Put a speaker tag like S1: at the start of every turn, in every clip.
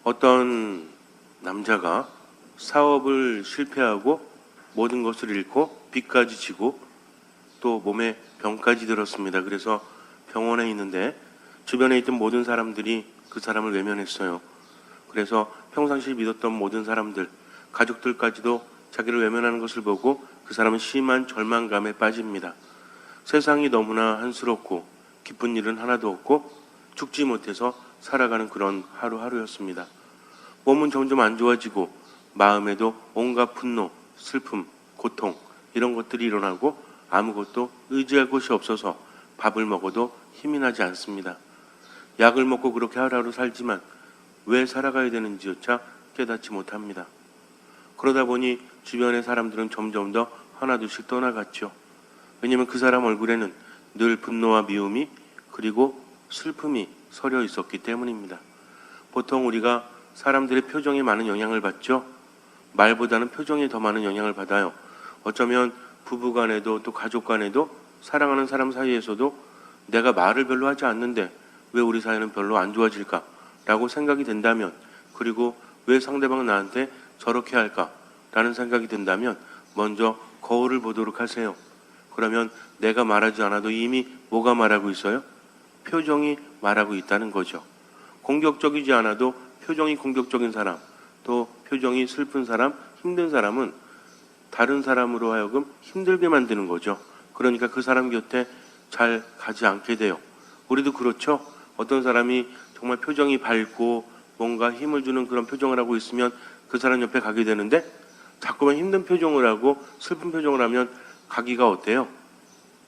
S1: 어떤 남자가 사업을 실패하고 모든 것을 잃고 빚까지 지고 또 몸에 병까지 들었습니다. 그래서 병원에 있는데 주변에 있던 모든 사람들이 그 사람을 외면했어요. 그래서 평상시 믿었던 모든 사람들, 가족들까지도 자기를 외면하는 것을 보고 그 사람은 심한 절망감에 빠집니다. 세상이 너무나 한스럽고 기쁜 일은 하나도 없고 죽지 못해서 살아가는 그런 하루하루였습니다. 몸은 점점 안 좋아지고 마음에도 온갖 분노, 슬픔, 고통 이런 것들이 일어나고 아무것도 의지할 곳이 없어서 밥을 먹어도 힘이 나지 않습니다. 약을 먹고 그렇게 하루하루 살지만 왜 살아가야 되는지조차 깨닫지 못합니다. 그러다 보니 주변의 사람들은 점점 더 하나둘씩 떠나갔죠. 왜냐하면 그 사람 얼굴에는 늘 분노와 미움이 그리고 슬픔이 서려 있었기 때문입니다. 보통 우리가 사람들의 표정에 많은 영향을 받죠. 말보다는 표정에 더 많은 영향을 받아요. 어쩌면 부부간에도 또 가족간에도 사랑하는 사람 사이에서도 내가 말을 별로 하지 않는데 왜 우리 사이는 별로 안 좋아질까? 라고 생각이 된다면, 그리고 왜 상대방은 나한테 저렇게 할까? 라는 생각이 든다면 먼저 거울을 보도록 하세요. 그러면 내가 말하지 않아도 이미 뭐가 말하고 있어요? 표정이 말하고 있다는 거죠. 공격적이지 않아도 표정이 공격적인 사람, 또 표정이 슬픈 사람, 힘든 사람은 다른 사람으로 하여금 힘들게 만드는 거죠. 그러니까 그 사람 곁에 잘 가지 않게 돼요. 우리도 그렇죠. 어떤 사람이 정말 표정이 밝고 뭔가 힘을 주는 그런 표정을 하고 있으면 그 사람 옆에 가게 되는데 자꾸만 힘든 표정을 하고 슬픈 표정을 하면 가기가 어때요?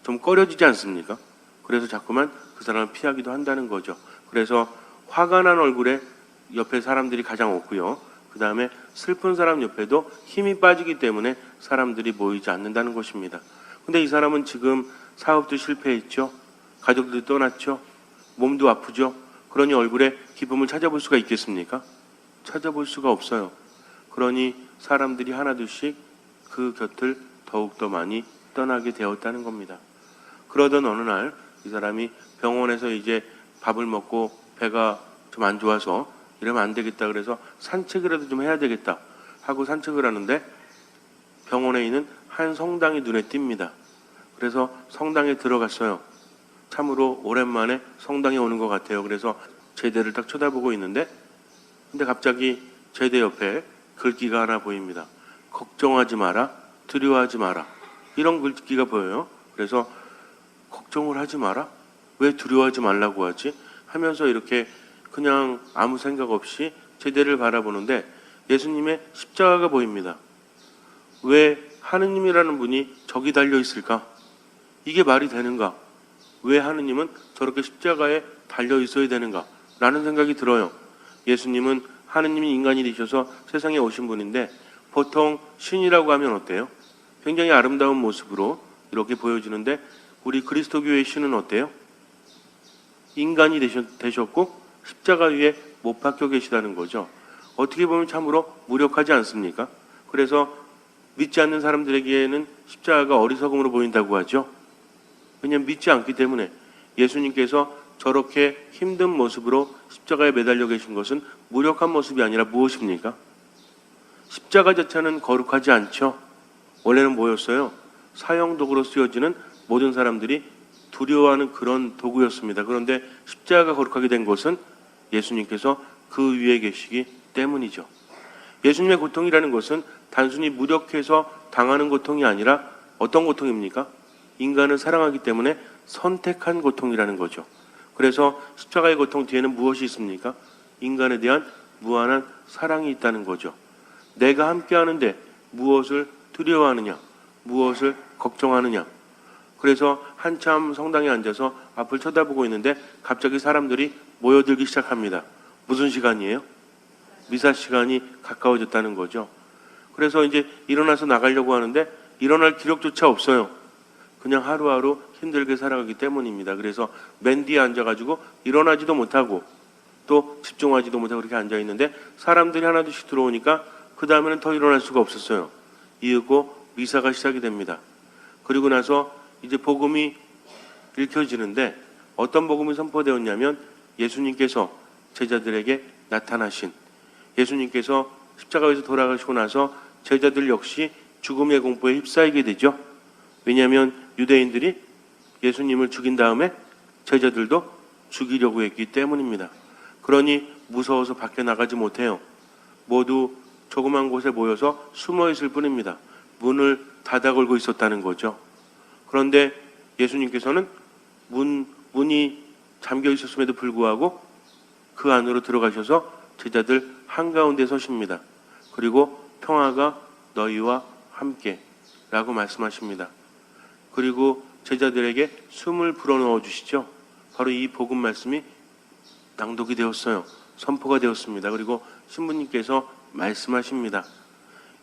S1: 좀 꺼려지지 않습니까? 그래서 자꾸만 그 사람을 피하기도 한다는 거죠. 그래서 화가 난 얼굴에 옆에 사람들이 가장 없고요. 그 다음에 슬픈 사람 옆에도 힘이 빠지기 때문에 사람들이 모이지 않는다는 것입니다. 근데 이 사람은 지금 사업도 실패했죠. 가족들도 떠났죠. 몸도 아프죠. 그러니 얼굴에 기쁨을 찾아볼 수가 있겠습니까? 찾아볼 수가 없어요. 그러니 사람들이 하나둘씩 그 곁을 더욱더 많이 떠나게 되었다는 겁니다. 그러던 어느 날 이 사람이 병원에서 이제 밥을 먹고 배가 좀 안 좋아서 이러면 안 되겠다 그래서 산책이라도 좀 해야 되겠다 하고 산책을 하는데 병원에 있는 한 성당이 눈에 띕니다. 그래서 성당에 들어갔어요. 참으로 오랜만에 성당에 오는 것 같아요. 그래서 제대를 딱 쳐다보고 있는데 근데 갑자기 제대 옆에 글귀가 하나 보입니다. 걱정하지 마라, 두려워하지 마라. 이런 글귀가 보여요. 그래서 걱정을 하지 마라? 왜 두려워하지 말라고 하지? 하면서 이렇게 그냥 아무 생각 없이 제대를 바라보는데 예수님의 십자가가 보입니다. 왜 하느님이라는 분이 저기 달려 있을까? 이게 말이 되는가? 왜 하느님은 저렇게 십자가에 달려 있어야 되는가? 라는 생각이 들어요. 예수님은 하느님이 인간이 되셔서 세상에 오신 분인데 보통 신이라고 하면 어때요? 굉장히 아름다운 모습으로 이렇게 보여주는데 우리 그리스도교의 신은 어때요? 인간이 되셨고 십자가 위에 못 박혀 계시다는 거죠. 어떻게 보면 참으로 무력하지 않습니까? 그래서 믿지 않는 사람들에게는 십자가가 어리석음으로 보인다고 하죠. 왜냐하면 믿지 않기 때문에. 예수님께서 저렇게 힘든 모습으로 십자가에 매달려 계신 것은 무력한 모습이 아니라 무엇입니까? 십자가 자체는 거룩하지 않죠. 원래는 뭐였어요? 사형도구로 쓰여지는 모든 사람들이 두려워하는 그런 도구였습니다. 그런데 십자가가 거룩하게 된 것은 예수님께서 그 위에 계시기 때문이죠. 예수님의 고통이라는 것은 단순히 무력해서 당하는 고통이 아니라 어떤 고통입니까? 인간을 사랑하기 때문에 선택한 고통이라는 거죠. 그래서 십자가의 고통 뒤에는 무엇이 있습니까? 인간에 대한 무한한 사랑이 있다는 거죠. 내가 함께하는데 무엇을 두려워하느냐, 무엇을 걱정하느냐. 그래서 한참 성당에 앉아서 앞을 쳐다보고 있는데 갑자기 사람들이 모여들기 시작합니다. 무슨 시간이에요? 미사 시간이 가까워졌다는 거죠. 그래서 이제 일어나서 나가려고 하는데 일어날 기력조차 없어요. 그냥 하루하루 힘들게 살아가기 때문입니다. 그래서 맨 뒤에 앉아가지고 일어나지도 못하고 또 집중하지도 못하고 그렇게 앉아있는데 사람들이 하나둘씩 들어오니까 그 다음에는 더 일어날 수가 없었어요. 이윽고 미사가 시작이 됩니다. 그리고 나서 이제 복음이 읽혀지는데 어떤 복음이 선포되었냐면 예수님께서 제자들에게 나타나신 예수님께서 십자가에서 돌아가시고 나서 제자들 역시 죽음의 공포에 휩싸이게 되죠. 왜냐하면 유대인들이 예수님을 죽인 다음에 제자들도 죽이려고 했기 때문입니다. 그러니 무서워서 밖에 나가지 못해요. 모두 조그만 곳에 모여서 숨어 있을 뿐입니다. 문을 닫아 걸고 있었다는 거죠. 그런데 예수님께서는 문이 잠겨 있었음에도 불구하고 그 안으로 들어가셔서 제자들 한가운데 서십니다. 그리고 평화가 너희와 함께 라고 말씀하십니다. 그리고 제자들에게 숨을 불어넣어 주시죠. 바로 이 복음 말씀이 낭독이 되었어요. 선포가 되었습니다. 그리고 신부님께서 말씀하십니다.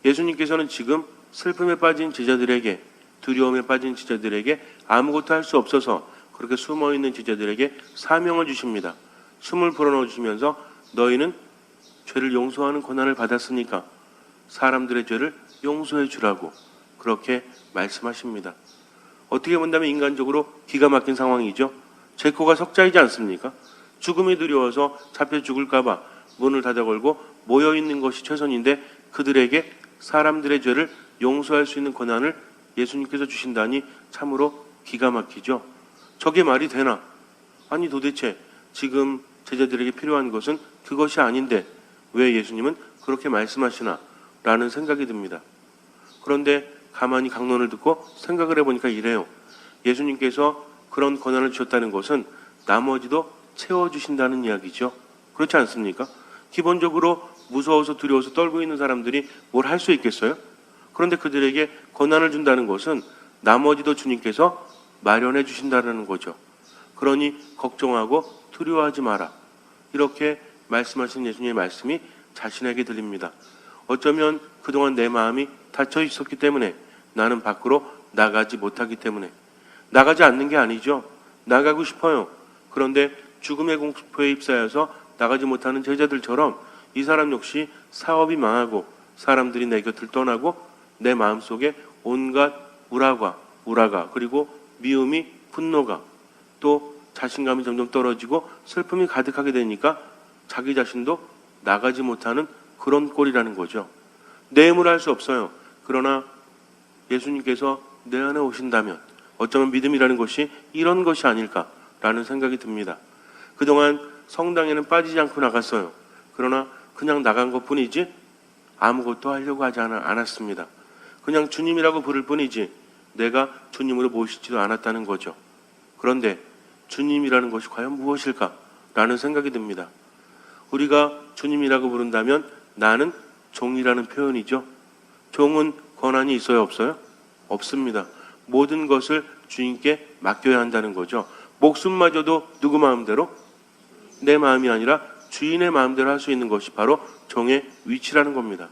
S1: 예수님께서는 지금 슬픔에 빠진 제자들에게, 두려움에 빠진 제자들에게 아무것도 할 수 없어서 그렇게 숨어있는 제자들에게 사명을 주십니다. 숨을 불어넣어 주시면서 너희는 죄를 용서하는 권한을 받았으니까 사람들의 죄를 용서해 주라고 그렇게 말씀하십니다. 어떻게 본다면 인간적으로 기가 막힌 상황이죠. 제 코가 석자이지 않습니까? 죽음이 두려워서 잡혀 죽을까 봐 문을 닫아 걸고 모여있는 것이 최선인데 그들에게 사람들의 죄를 용서할 수 있는 권한을 예수님께서 주신다니 참으로 기가 막히죠. 저게 말이 되나? 아니 도대체 지금 제자들에게 필요한 것은 그것이 아닌데 왜 예수님은 그렇게 말씀하시나? 라는 생각이 듭니다. 그런데 가만히 강론을 듣고 생각을 해보니까 이래요. 예수님께서 그런 권한을 주셨다는 것은 나머지도 채워주신다는 이야기죠. 그렇지 않습니까? 기본적으로 무서워서 두려워서 떨고 있는 사람들이 뭘 할 수 있겠어요? 그런데 그들에게 권한을 준다는 것은 나머지도 주님께서 마련해 주신다는 거죠. 그러니 걱정하고 두려워하지 마라. 이렇게 말씀하신 예수님의 말씀이 자신에게 들립니다. 어쩌면 그동안 내 마음이 닫혀 있었기 때문에 나는 밖으로 나가지 못하기 때문에 나가지 않는 게 아니죠. 나가고 싶어요. 그런데 죽음의 공포에 휩싸여서 나가지 못하는 제자들처럼 이 사람 역시 사업이 망하고 사람들이 내 곁을 떠나고 내 마음속에 온갖 우라가 그리고 미움이 분노가 또 자신감이 점점 떨어지고 슬픔이 가득하게 되니까 자기 자신도 나가지 못하는 그런 꼴이라는 거죠. 내 힘으로 할 수 없어요. 그러나 예수님께서 내 안에 오신다면 어쩌면 믿음이라는 것이 이런 것이 아닐까라는 생각이 듭니다. 그동안 성당에는 빠지지 않고 나갔어요. 그러나 그냥 나간 것뿐이지 아무것도 하려고 하지 않았습니다. 그냥 주님이라고 부를 뿐이지 내가 주님으로 모시지도 않았다는 거죠. 그런데 주님이라는 것이 과연 무엇일까라는 생각이 듭니다. 우리가 주님이라고 부른다면 나는 종이라는 표현이죠. 종은 권한이 있어요, 없어요? 없습니다. 모든 것을 주인께 맡겨야 한다는 거죠. 목숨마저도 누구 마음대로? 내 마음이 아니라 주인의 마음대로 할 수 있는 것이 바로 종의 위치라는 겁니다.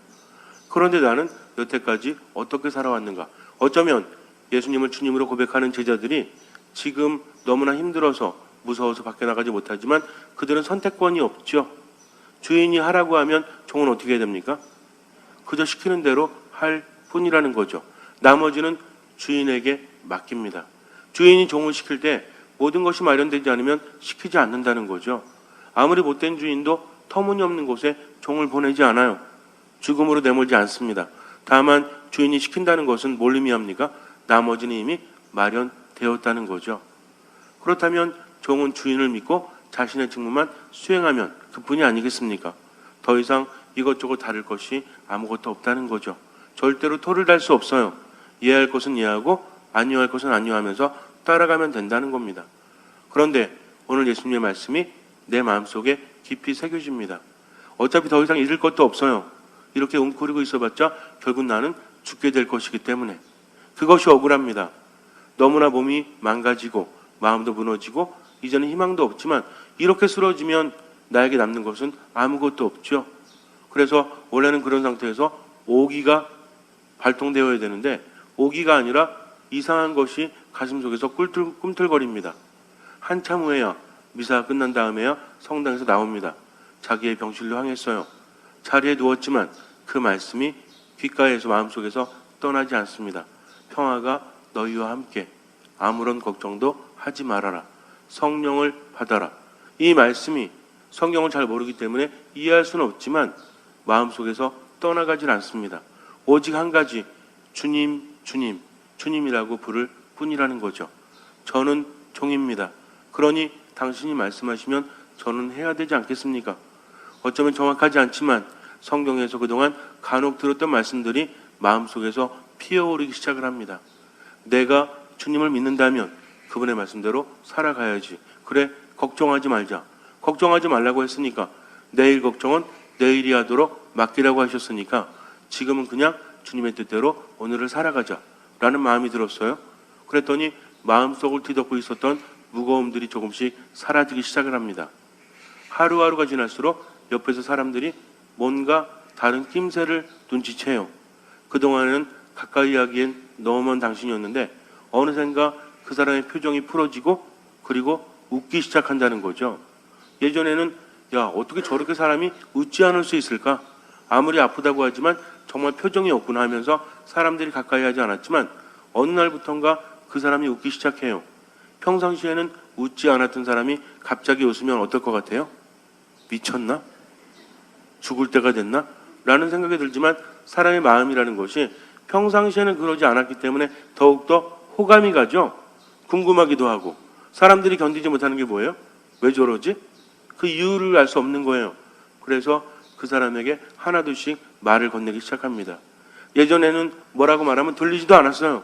S1: 그런데 나는 여태까지 어떻게 살아왔는가? 어쩌면 예수님을 주님으로 고백하는 제자들이 지금 너무나 힘들어서 무서워서 밖에 나가지 못하지만 그들은 선택권이 없죠. 주인이 하라고 하면 종은 어떻게 해야 됩니까? 그저 시키는 대로 할 뿐이라는 거죠. 나머지는 주인에게 맡깁니다. 주인이 종을 시킬 때 모든 것이 마련되지 않으면 시키지 않는다는 거죠. 아무리 못된 주인도 터무니없는 곳에 종을 보내지 않아요. 죽음으로 내몰지 않습니다. 다만 주인이 시킨다는 것은 뭘 의미합니까? 나머지는 이미 마련되었다는 거죠. 그렇다면 종은 주인을 믿고 자신의 직무만 수행하면 그뿐이 아니겠습니까? 더 이상 이것저것 다를 것이 아무것도 없다는 거죠. 절대로 토를 달 수 없어요. 이해할 것은 이해하고 아니할 것은 아니하면서 따라가면 된다는 겁니다. 그런데 오늘 예수님의 말씀이 내 마음속에 깊이 새겨집니다. 어차피 더 이상 잃을 것도 없어요. 이렇게 웅크리고 있어봤자 결국 나는 죽게 될 것이기 때문에 그것이 억울합니다. 너무나 몸이 망가지고 마음도 무너지고 이제는 희망도 없지만 이렇게 쓰러지면 나에게 남는 것은 아무것도 없죠. 그래서 원래는 그런 상태에서 오기가 발동되어야 되는데 오기가 아니라 이상한 것이 가슴속에서 꿈틀거립니다. 한참 후에야 미사가 끝난 다음에야 성당에서 나옵니다. 자기의 병실로 향했어요. 자리에 누웠지만 그 말씀이 귓가에서 마음속에서 떠나지 않습니다. 평화가 너희와 함께 아무런 걱정도 하지 말아라. 성령을 받아라. 이 말씀이 성경을 잘 모르기 때문에 이해할 수는 없지만 마음속에서 떠나가질 않습니다. 오직 한 가지, 주님, 주님, 주님이라고 부를 뿐이라는 거죠. 저는 종입니다. 그러니 당신이 말씀하시면 저는 해야 되지 않겠습니까? 어쩌면 정확하지 않지만 성경에서 그동안 간혹 들었던 말씀들이 마음속에서 피어오르기 시작을 합니다. 내가 주님을 믿는다면 그분의 말씀대로 살아가야지. 그래, 걱정하지 말자. 걱정하지 말라고 했으니까, 내일 걱정은 내일이 하도록 맡기라고 하셨으니까 지금은 그냥 주님의 뜻대로 오늘을 살아가자 라는 마음이 들었어요. 그랬더니 마음속을 뒤덮고 있었던 무거움들이 조금씩 사라지기 시작을 합니다. 하루하루가 지날수록 옆에서 사람들이 뭔가 다른 낌새를 눈치채요. 그동안은 가까이 하기엔 너무 먼 당신이었는데 어느샌가 그 사람의 표정이 풀어지고 그리고 웃기 시작한다는 거죠. 예전에는 야, 어떻게 저렇게 사람이 웃지 않을 수 있을까? 아무리 아프다고 하지만 정말 표정이 없구나 하면서 사람들이 가까이 하지 않았지만 어느 날부턴가 그 사람이 웃기 시작해요. 평상시에는 웃지 않았던 사람이 갑자기 웃으면 어떨 것 같아요? 미쳤나? 죽을 때가 됐나? 라는 생각이 들지만 사람의 마음이라는 것이 평상시에는 그러지 않았기 때문에 더욱더 호감이 가죠. 궁금하기도 하고. 사람들이 견디지 못하는 게 뭐예요? 왜 저러지? 그 이유를 알 수 없는 거예요. 그래서 그 사람에게 하나둘씩 말을 건네기 시작합니다. 예전에는 뭐라고 말하면 들리지도 않았어요.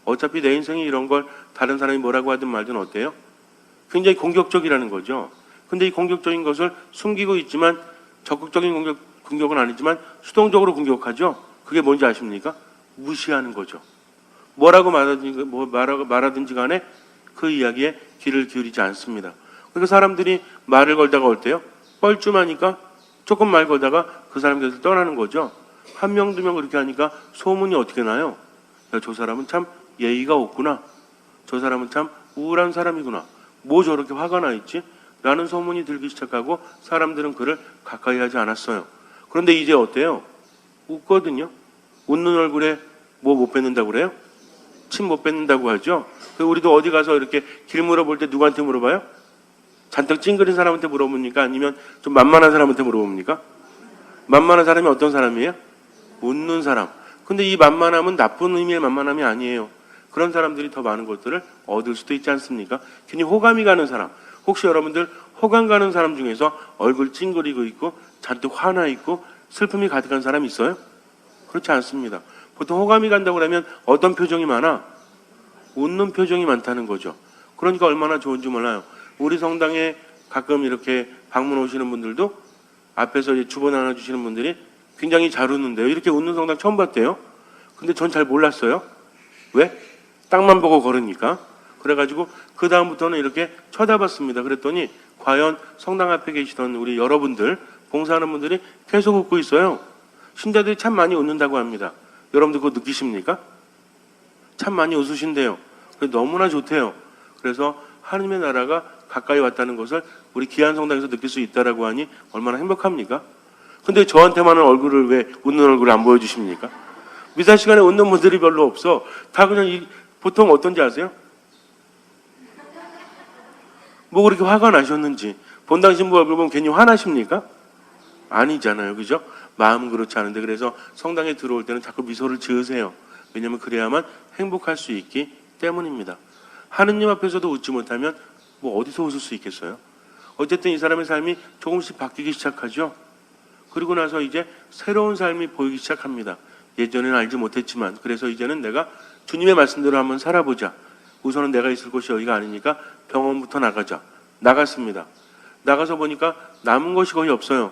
S1: 어차피 내 인생이 이런 걸 다른 사람이 뭐라고 하든 말든 어때요? 굉장히 공격적이라는 거죠. 근데 이 공격적인 것을 숨기고 있지만 적극적인 공격은 아니지만 수동적으로 공격하죠. 그게 뭔지 아십니까? 무시하는 거죠. 뭐라고 말하든지 간에 그 이야기에 귀를 기울이지 않습니다. 그러니까 사람들이 말을 걸다가 올 때요. 뻘쭘하니까 조금 말 걸다가 그 사람 곁을 떠나는 거죠. 한 명, 두 명 그렇게 하니까 소문이 어떻게 나요? 야, 저 사람은 참 예의가 없구나. 저 사람은 참 우울한 사람이구나. 뭐 저렇게 화가 나 있지? 라는 소문이 들기 시작하고 사람들은 그를 가까이 하지 않았어요. 그런데 이제 어때요? 웃거든요. 웃는 얼굴에 뭐 못 뱉는다고 그래요? 침 못 뱉는다고 하죠. 우리도 어디 가서 이렇게 길 물어볼 때 누구한테 물어봐요? 잔뜩 찡그린 사람한테 물어봅니까? 아니면 좀 만만한 사람한테 물어봅니까? 만만한 사람이 어떤 사람이에요? 웃는 사람. 근데 이 만만함은 나쁜 의미의 만만함이 아니에요. 그런 사람들이 더 많은 것들을 얻을 수도 있지 않습니까? 괜히 호감이 가는 사람. 혹시 여러분들 호감 가는 사람 중에서 얼굴 찡그리고 있고 잔뜩 화나 있고 슬픔이 가득한 사람 있어요? 그렇지 않습니다. 보통 호감이 간다고 하면 어떤 표정이 많아? 웃는 표정이 많다는 거죠. 그러니까 얼마나 좋은지 몰라요. 우리 성당에 가끔 이렇게 방문 오시는 분들도 앞에서 주보 나눠주시는 분들이 굉장히 잘 웃는데요. 이렇게 웃는 성당 처음 봤대요. 근데 전 잘 몰랐어요. 왜? 땅만 보고 걸으니까. 그래가지고 그 다음부터는 이렇게 쳐다봤습니다. 그랬더니 과연 성당 앞에 계시던 우리 여러분들, 봉사하는 분들이 계속 웃고 있어요. 신자들이 참 많이 웃는다고 합니다. 여러분들 그거 느끼십니까? 참 많이 웃으신대요. 너무나 좋대요. 그래서 하느님의 나라가 가까이 왔다는 것을 우리 귀한 성당에서 느낄 수 있다라고 하니 얼마나 행복합니까? 근데 저한테만은 얼굴을 왜 웃는 얼굴을 안 보여주십니까? 미사 시간에 웃는 분들이 별로 없어. 다 그냥 보통 어떤지 아세요? 뭐 그렇게 화가 나셨는지. 본당 신부 얼굴 보면 괜히 화나십니까? 아니잖아요. 그죠? 마음은 그렇지 않은데 그래서 성당에 들어올 때는 자꾸 미소를 지으세요. 왜냐하면 그래야만 행복할 수 있기 때문입니다. 하느님 앞에서도 웃지 못하면 뭐 어디서 웃을 수 있겠어요? 어쨌든 이 사람의 삶이 조금씩 바뀌기 시작하죠. 그리고 나서 이제 새로운 삶이 보이기 시작합니다. 예전에는 알지 못했지만 그래서 이제는 내가 주님의 말씀대로 한번 살아보자. 우선은 내가 있을 곳이 여기가 아니니까 병원부터 나가자. 나갔습니다. 나가서 보니까 남은 것이 거의 없어요.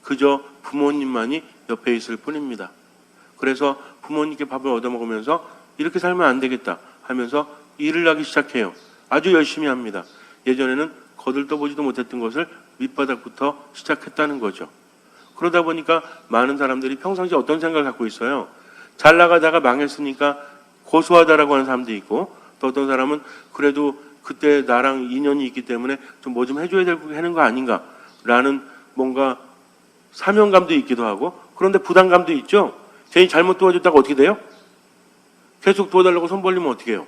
S1: 그저 부모님만이 옆에 있을 뿐입니다. 그래서 부모님께 밥을 얻어먹으면서 이렇게 살면 안 되겠다 하면서 일을 하기 시작해요. 아주 열심히 합니다. 예전에는 거들떠보지도 못했던 것을 밑바닥부터 시작했다는 거죠. 그러다 보니까 많은 사람들이 평상시에 어떤 생각을 갖고 있어요. 잘 나가다가 망했으니까 고소하다라고 하는 사람도 있고 또 어떤 사람은 그래도 그때 나랑 인연이 있기 때문에 좀 뭐 좀 해줘야 되는 거 아닌가라는 뭔가 사명감도 있기도 하고 그런데 부담감도 있죠. 괜히 잘못 도와줬다가 어떻게 돼요? 계속 도와달라고 손 벌리면 어떻게 해요?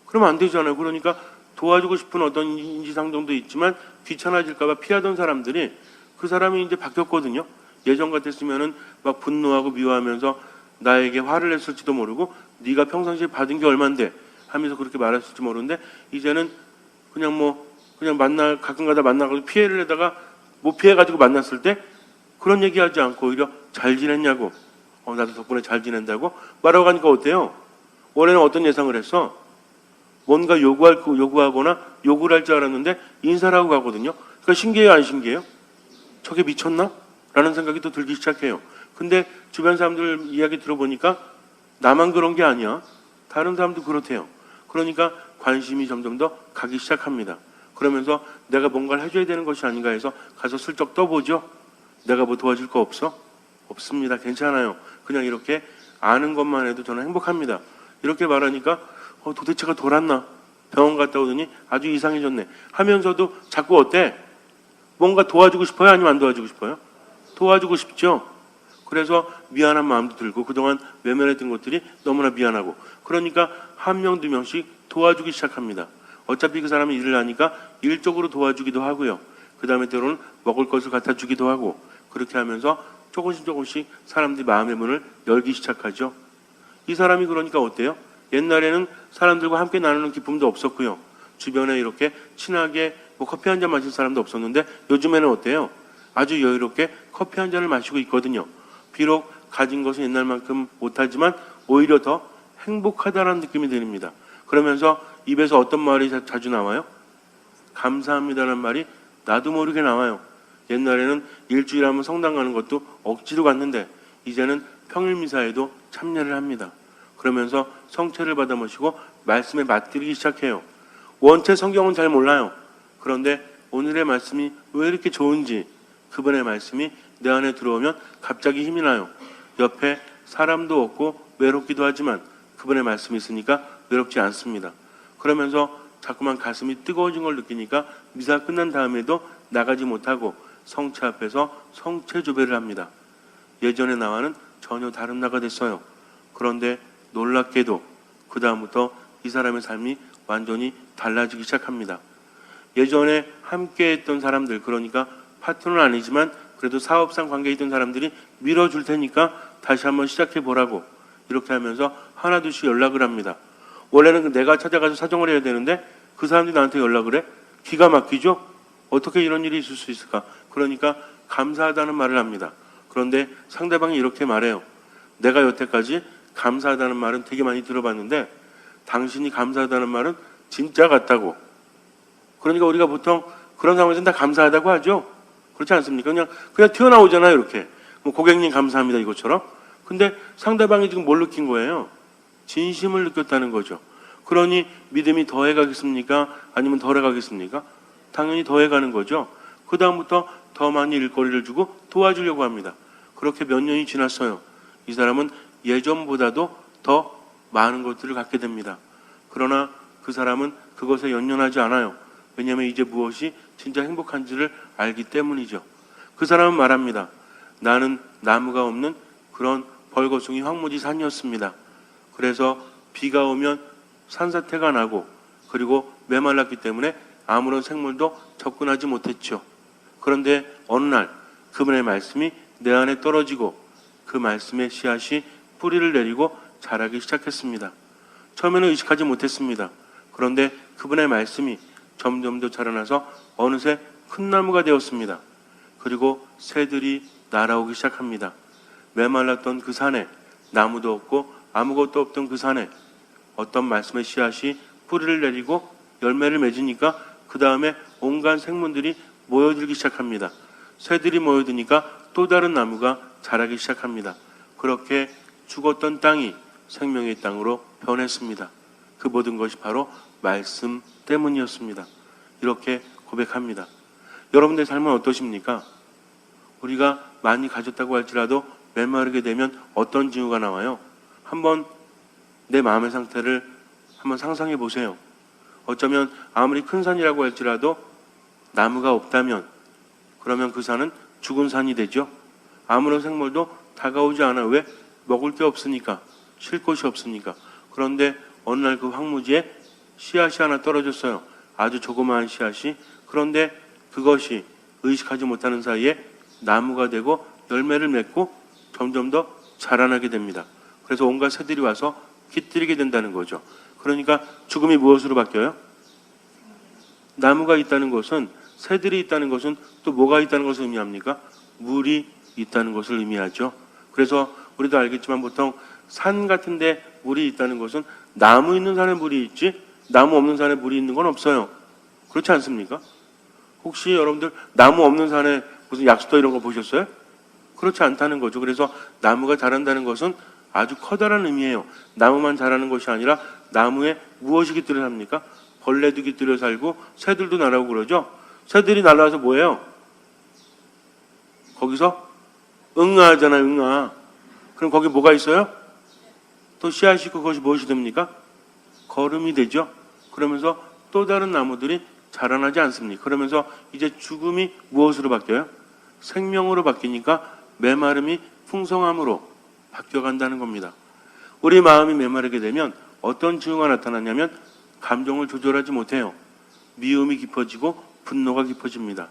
S1: 그러면 안 되잖아요. 그러니까 도와주고 싶은 어떤 인지상정도 있지만 귀찮아질까 봐 피하던 사람들이 그 사람이 이제 바뀌었거든요. 예전 같았으면은 막 분노하고 미워하면서 나에게 화를 냈을지도 모르고 네가 평상시에 받은 게 얼만데 하면서 그렇게 말했을지 모르는데 이제는 그냥 가끔가다 만나가지고 피해를 내다가 못 피해가지고 만났을 때 그런 얘기하지 않고 오히려 잘 지냈냐고 나도 덕분에 잘 지낸다고 말하고 가니까 어때요? 원래는 어떤 예상을 했어? 뭔가 요구하거나 요구를 할 줄 알았는데 인사를 하고 가거든요. 그러니까 신기해요, 안 신기해요? 저게 미쳤나? 라는 생각이 또 들기 시작해요. 근데 주변 사람들 이야기 들어보니까 나만 그런 게 아니야. 다른 사람도 그렇대요. 그러니까 관심이 점점 더 가기 시작합니다. 그러면서 내가 뭔가를 해줘야 되는 것이 아닌가 해서 가서 슬쩍 떠보죠. 내가 뭐 도와줄 거 없어? 없습니다. 괜찮아요. 그냥 이렇게 아는 것만 해도 저는 행복합니다. 이렇게 말하니까 도대체가 돌았나? 병원 갔다 오더니 아주 이상해졌네. 하면서도 자꾸 어때? 뭔가 도와주고 싶어요? 아니면 안 도와주고 싶어요? 도와주고 싶죠. 그래서 미안한 마음도 들고 그동안 외면했던 것들이 너무나 미안하고 그러니까 한 명, 두 명씩 도와주기 시작합니다. 어차피 그 사람이 일을 하니까 일적으로 도와주기도 하고요. 그 다음에 때로는 먹을 것을 갖다 주기도 하고 그렇게 하면서 조금씩 사람들이 마음의 문을 열기 시작하죠. 이 사람이 그러니까 어때요? 옛날에는 사람들과 함께 나누는 기쁨도 없었고요. 주변에 이렇게 친하게 커피 한 잔 마실 사람도 없었는데 요즘에는 어때요? 아주 여유롭게 커피 한 잔을 마시고 있거든요. 비록 가진 것은 옛날만큼 못하지만 오히려 더 행복하다는 느낌이 듭니다. 그러면서 입에서 어떤 말이 자주 나와요? 감사합니다라는 말이 나도 모르게 나와요. 옛날에는 일주일에 한 번 성당 가는 것도 억지로 갔는데 이제는 평일 미사에도 참여를 합니다. 그러면서 성체를 받아 모시고 말씀에 맞들이기 시작해요. 원체 성경은 잘 몰라요. 그런데 오늘의 말씀이 왜 이렇게 좋은지 그분의 말씀이 내 안에 들어오면 갑자기 힘이 나요. 옆에 사람도 없고 외롭기도 하지만 그분의 말씀이 있으니까 외롭지 않습니다. 그러면서 자꾸만 가슴이 뜨거워진 걸 느끼니까 미사 끝난 다음에도 나가지 못하고 성체 앞에서 성체 조배를 합니다. 예전의 나와는 전혀 다른 나가 됐어요. 그런데 놀랍게도 그 다음부터 이 사람의 삶이 완전히 달라지기 시작합니다. 예전에 함께했던 사람들, 그러니까 파트너는 아니지만 그래도 사업상 관계에 있던 사람들이 밀어줄 테니까 다시 한번 시작해보라고 이렇게 하면서 하나둘씩 연락을 합니다. 원래는 내가 찾아가서 사정을 해야 되는데 그 사람들이 나한테 연락을 해? 기가 막히죠? 어떻게 이런 일이 있을 수 있을까? 그러니까 감사하다는 말을 합니다. 그런데 상대방이 이렇게 말해요. 내가 여태까지 감사하다는 말은 되게 많이 들어봤는데 당신이 감사하다는 말은 진짜 같다고. 그러니까 우리가 보통 그런 상황에서는 다 감사하다고 하죠. 그렇지 않습니까? 그냥 튀어나오잖아요. 이렇게. 뭐 고객님 감사합니다 이것처럼. 근데 상대방이 지금 뭘 느낀 거예요? 진심을 느꼈다는 거죠. 그러니 믿음이 더해가겠습니까? 아니면 덜해가겠습니까? 당연히 더해가는 거죠. 그 다음부터 더 많이 일거리를 주고 도와주려고 합니다. 그렇게 몇 년이 지났어요. 이 사람은 예전보다도 더 많은 것들을 갖게 됩니다. 그러나 그 사람은 그것에 연연하지 않아요. 왜냐하면 이제 무엇이 진짜 행복한지를 알기 때문이죠. 그 사람은 말합니다. 나는 나무가 없는 그런 벌거숭이 황무지 산이었습니다. 그래서 비가 오면 산사태가 나고 그리고 메말랐기 때문에 아무런 생물도 접근하지 못했죠. 그런데 어느 날 그분의 말씀이 내 안에 떨어지고 그 말씀의 씨앗이 뿌리를 내리고 자라기 시작했습니다. 처음에는 의식하지 못했습니다. 그런데 그분의 말씀이 점점 더 자라나서 어느새 큰 나무가 되었습니다. 그리고 새들이 날아오기 시작합니다. 메말랐던 그 산에 나무도 없고 아무것도 없던 그 산에 어떤 말씀의 씨앗이 뿌리를 내리고 열매를 맺으니까 그 다음에 온갖 생물들이 모여들기 시작합니다. 새들이 모여드니까 또 다른 나무가 자라기 시작합니다. 그렇게 죽었던 땅이 생명의 땅으로 변했습니다. 그 모든 것이 바로 말씀 때문이었습니다. 이렇게 고백합니다. 여러분들의 삶은 어떠십니까? 우리가 많이 가졌다고 할지라도 메마르게 되면 어떤 징후가 나와요? 한번 내 마음의 상태를 한번 상상해 보세요. 어쩌면 아무리 큰 산이라고 할지라도 나무가 없다면 그러면 그 산은 죽은 산이 되죠. 아무런 생물도 다가오지 않아. 왜? 먹을 게 없으니까, 쉴 곳이 없으니까. 그런데 어느 날 그 황무지에 씨앗이 하나 떨어졌어요. 아주 조그마한 씨앗이. 그런데 그것이 의식하지 못하는 사이에 나무가 되고 열매를 맺고 점점 더 자라나게 됩니다. 그래서 온갖 새들이 와서 깃들이게 된다는 거죠. 그러니까 죽음이 무엇으로 바뀌어요? 나무가 있다는 것은, 새들이 있다는 것은 또 뭐가 있다는 것을 의미합니까? 물이 있다는 것을 의미하죠. 그래서 우리도 알겠지만 보통 산 같은데 물이 있다는 것은 나무 있는 산에 물이 있지 나무 없는 산에 물이 있는 건 없어요. 그렇지 않습니까? 혹시 여러분들 나무 없는 산에 무슨 약수터 이런 거 보셨어요? 그렇지 않다는 거죠. 그래서 나무가 자란다는 것은 아주 커다란 의미예요. 나무만 자라는 것이 아니라 나무에 무엇이 깃들여 삽니까? 벌레도 깃들여 살고 새들도 날아오고 그러죠. 새들이 날아와서 뭐예요? 거기서 응아하잖아요. 응아. 그럼 거기 뭐가 있어요? 또 씨앗이 있고 그것이 무엇이 됩니까? 거름이 되죠. 그러면서 또 다른 나무들이 자라나지 않습니까? 그러면서 이제 죽음이 무엇으로 바뀌어요? 생명으로 바뀌니까 메마름이 풍성함으로 바뀌어간다는 겁니다. 우리 마음이 메마르게 되면 어떤 증후가 나타나냐면 감정을 조절하지 못해요. 미움이 깊어지고 분노가 깊어집니다.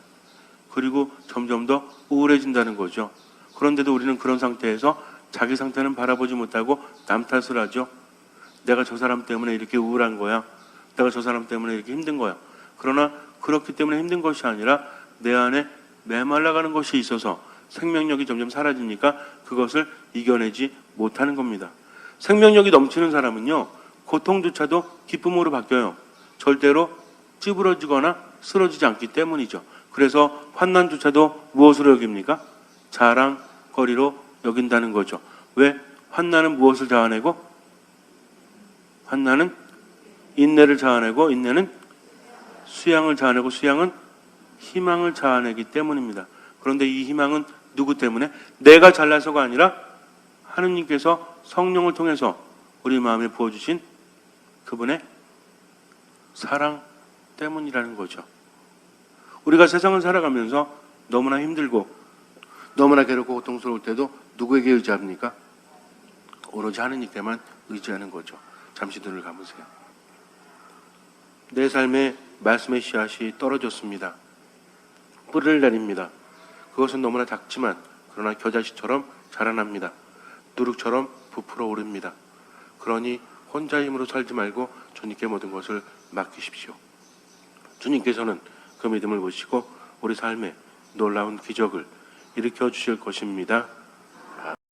S1: 그리고 점점 더 우울해진다는 거죠. 그런데도 우리는 그런 상태에서 자기 상태는 바라보지 못하고 남 탓을 하죠. 내가 저 사람 때문에 이렇게 우울한 거야. 내가 저 사람 때문에 이렇게 힘든 거야. 그러나 그렇기 때문에 힘든 것이 아니라 내 안에 메말라가는 것이 있어서 생명력이 점점 사라지니까 그것을 이겨내지 못하는 겁니다. 생명력이 넘치는 사람은요, 고통조차도 기쁨으로 바뀌어요. 절대로 찌부러지거나 쓰러지지 않기 때문이죠. 그래서 환난조차도 무엇으로 여깁니까? 자랑거리로 여긴다는 거죠. 왜? 환난은 무엇을 자아내고? 환난은 인내를 자아내고, 인내는 수양을 자아내고, 수양은 희망을 자아내기 때문입니다. 그런데 이 희망은 누구 때문에? 내가 잘나서가 아니라 하느님께서 성령을 통해서 우리 마음에 부어주신 그분의 사랑 때문이라는 거죠. 우리가 세상을 살아가면서 너무나 힘들고 너무나 괴롭고 고통스러울 때도 누구에게 의지합니까? 오로지 하느님께만 의지하는 거죠. 잠시 눈을 감으세요. 내 삶에 말씀의 씨앗이 떨어졌습니다. 뿌리를 내립니다. 그것은 너무나 작지만 그러나 겨자씨처럼 자라납니다. 누룩처럼 부풀어 오릅니다. 그러니 혼자 힘으로 살지 말고 주님께 모든 것을 맡기십시오. 주님께서는 그 믿음을 보시고 우리 삶에 놀라운 기적을 일으켜 주실 것입니다.